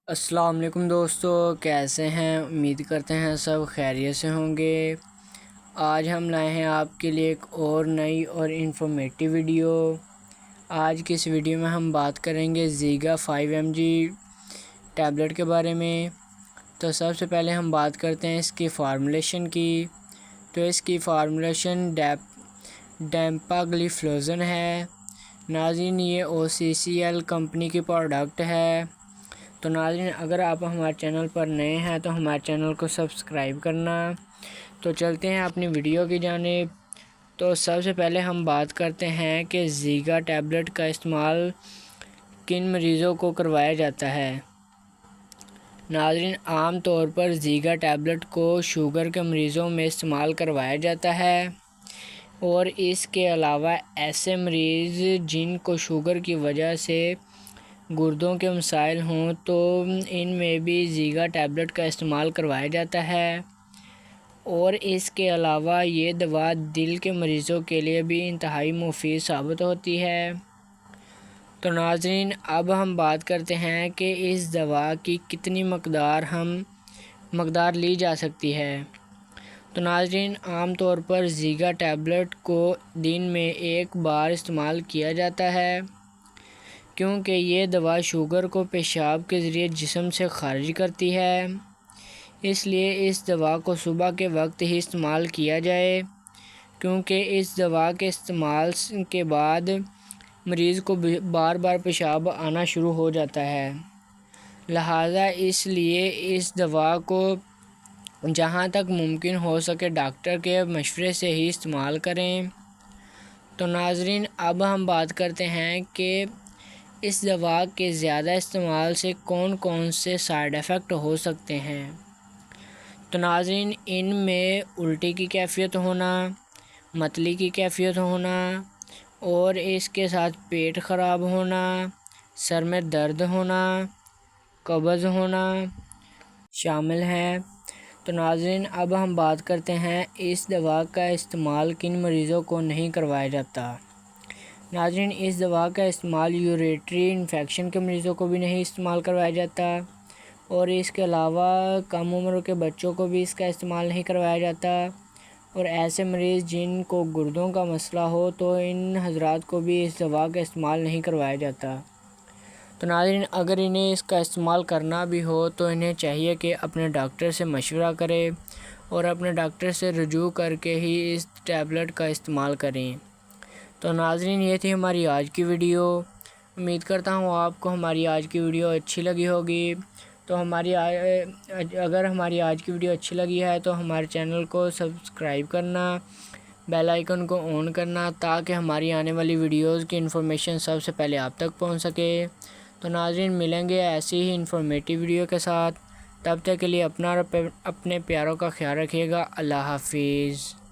السلام علیکم دوستو، کیسے ہیں؟ امید کرتے ہیں سب خیریت سے ہوں گے۔ آج ہم لائے ہیں آپ کے لیے ایک اور نئی اور انفارمیٹیو ویڈیو۔ آج کی اس ویڈیو میں ہم بات کریں گے زیگا 5mg ٹیبلٹ کے بارے میں۔ تو سب سے پہلے ہم بات کرتے ہیں اس کی فارمولیشن کی۔ تو اس کی فارمولیشن ڈیمپاگلیفلوزن ہے۔ ناظرین، یہ OCCL کمپنی کی پروڈکٹ ہے۔ تو ناظرین، اگر آپ ہمارے چینل پر نئے ہیں تو ہمارے چینل کو سبسکرائب کرنا۔ تو چلتے ہیں اپنی ویڈیو کی جانب۔ تو سب سے پہلے ہم بات کرتے ہیں کہ زیگا ٹیبلٹ کا استعمال کن مریضوں کو کروایا جاتا ہے۔ ناظرین، عام طور پر زیگا ٹیبلٹ کو شوگر کے مریضوں میں استعمال کروایا جاتا ہے، اور اس کے علاوہ ایسے مریض جن کو شوگر کی وجہ سے گردوں کے مسائل ہوں تو ان میں بھی زیگا ٹیبلٹ کا استعمال کروایا جاتا ہے، اور اس کے علاوہ یہ دوا دل کے مریضوں کے لیے بھی انتہائی مفید ثابت ہوتی ہے۔ تو ناظرین، اب ہم بات کرتے ہیں کہ اس دوا کی کتنی مقدار لی جا سکتی ہے۔ تو ناظرین، عام طور پر زیگا ٹیبلٹ کو دن میں ایک بار استعمال کیا جاتا ہے، کیونکہ یہ دوا شوگر کو پیشاب کے ذریعے جسم سے خارج کرتی ہے۔ اس لیے اس دوا کو صبح کے وقت ہی استعمال کیا جائے، کیونکہ اس دوا کے استعمال کے بعد مریض کو بار بار پیشاب آنا شروع ہو جاتا ہے۔ لہٰذا اس لیے اس دوا کو جہاں تک ممکن ہو سکے ڈاکٹر کے مشورے سے ہی استعمال کریں۔ تو ناظرین، اب ہم بات کرتے ہیں کہ اس دوا کے زیادہ استعمال سے کون کون سے سائیڈ ایفیکٹ ہو سکتے ہیں۔ تو ناظرین، ان میں الٹی کی کیفیت ہونا، متلی کی کیفیت ہونا، اور اس کے ساتھ پیٹ خراب ہونا، سر میں درد ہونا، قبض ہونا شامل ہے۔ تو ناظرین، اب ہم بات کرتے ہیں اس دوا کا استعمال کن مریضوں کو نہیں کروایا جاتا۔ ناظرین، اس دوا کا استعمال یوریٹری انفیکشن کے مریضوں کو بھی نہیں استعمال کروایا جاتا، اور اس کے علاوہ کم عمر کے بچوں کو بھی اس کا استعمال نہیں کروایا جاتا، اور ایسے مریض جن کو گردوں کا مسئلہ ہو تو ان حضرات کو بھی اس دوا کا استعمال نہیں کروایا جاتا۔ تو ناظرین، اگر انہیں اس کا استعمال کرنا بھی ہو تو انہیں چاہیے کہ اپنے ڈاکٹر سے مشورہ کریں اور اپنے ڈاکٹر سے رجوع کر کے ہی اس ٹیبلٹ کا استعمال کریں۔ تو ناظرین، یہ تھی ہماری آج کی ویڈیو۔ امید کرتا ہوں آپ کو ہماری آج کی ویڈیو اچھی لگی ہوگی۔ تو اگر ہماری آج کی ویڈیو اچھی لگی ہے تو ہمارے چینل کو سبسکرائب کرنا، بیل آئیکن کو آن کرنا، تاکہ ہماری آنے والی ویڈیوز کی انفارمیشن سب سے پہلے آپ تک پہنچ سکے۔ تو ناظرین، ملیں گے ایسی ہی انفارمیٹیو ویڈیو کے ساتھ۔ تب تک کے لیے اپنے پیاروں کا خیال رکھیے گا۔ اللہ حافظ۔